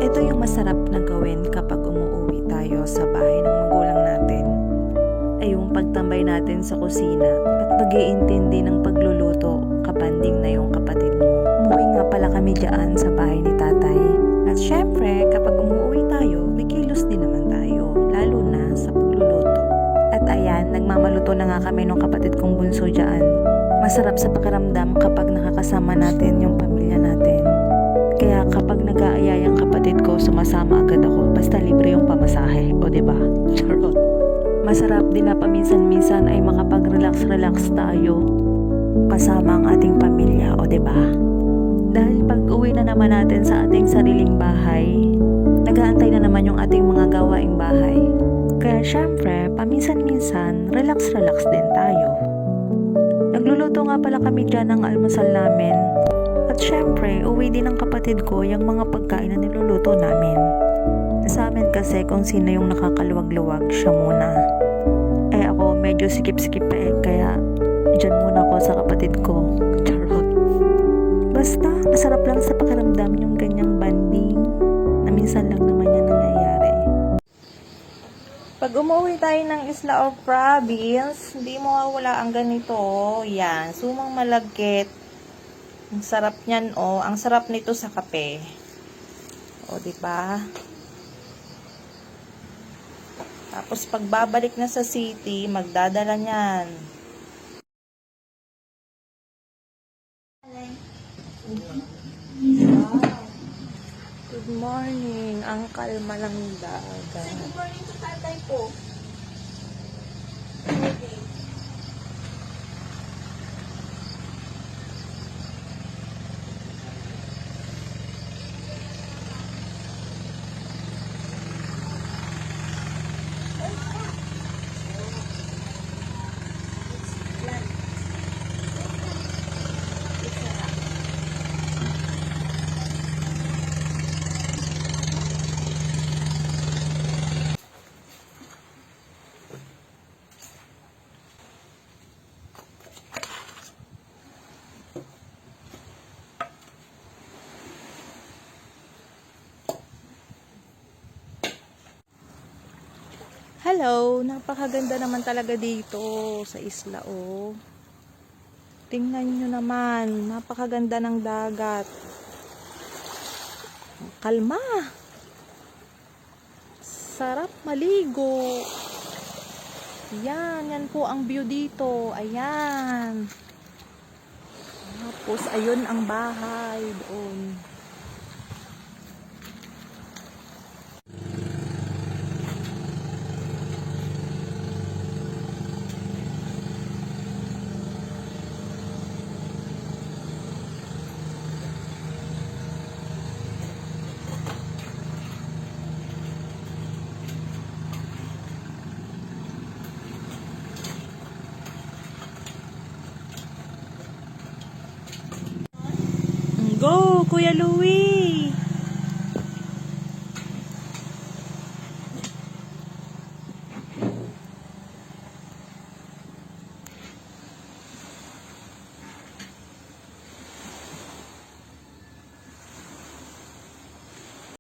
Ito yung masarap na gawin kapag umuwi tayo sa bahay ng magulang natin. Ay yung pagtambay natin sa kusina at pag-iintindi ng pagluluto kabanding na yung kapatid mo. Umuwi nga pala kami dyan sa bahay ni tatay. At syempre, kapag umuwi tayo, may kilos din naman tayo, lalo na sa pagluluto. At ayan, nagmamaluto na nga kami ng kapatid kong bunso dyan. Masarap sa pakiramdam kapag nakakasama natin yung pamilya natin. Kaya kapag nag-aaya yung kapatid ko, sumasama agad ako. Basta libre yung pamasahe. O diba? Charot. Masarap din na paminsan-minsan ay makapag-relax-relax tayo kasama ang ating pamilya. O diba? Dahil pag uwi na naman natin sa ating sariling bahay, nag-aantay na naman yung ating mga gawaing bahay. Kaya syempre, paminsan-minsan, relax-relax din tayo. Nagluluto nga pala kami dyan ng almusal namin. At syempre, uwi din ng kapatid ko yung mga pagkain na niluluto namin. Sa amin kasi kung sino yung nakakaluwag-luwag, siya muna. Eh ako medyo sikip-sikip pa kaya dyan muna ako sa kapatid ko. Charot. Basta, masarap lang sa pakiramdam yung ganyang banding na minsan lang naman yan nangyayari. Pag umuwi tayo ng Isla of Province, hindi mawawala ang ganito. Yan, sumang malagkit. Ang sarap niyan, oh. Ang sarap nito sa kape. O, diba? Tapos, pagbabalik na sa city, magdadala niyan. Wow. Good morning. Ang kalma lang dagat. Good morning to tatay po. Okay. Hello, napakaganda naman talaga dito sa isla, oh. Tingnan nyo naman, napakaganda ng dagat. Kalma. Sarap maligo. Yan po ang view dito. Ayan. Tapos, ayun ang bahay doon. Go, Kuya Louie!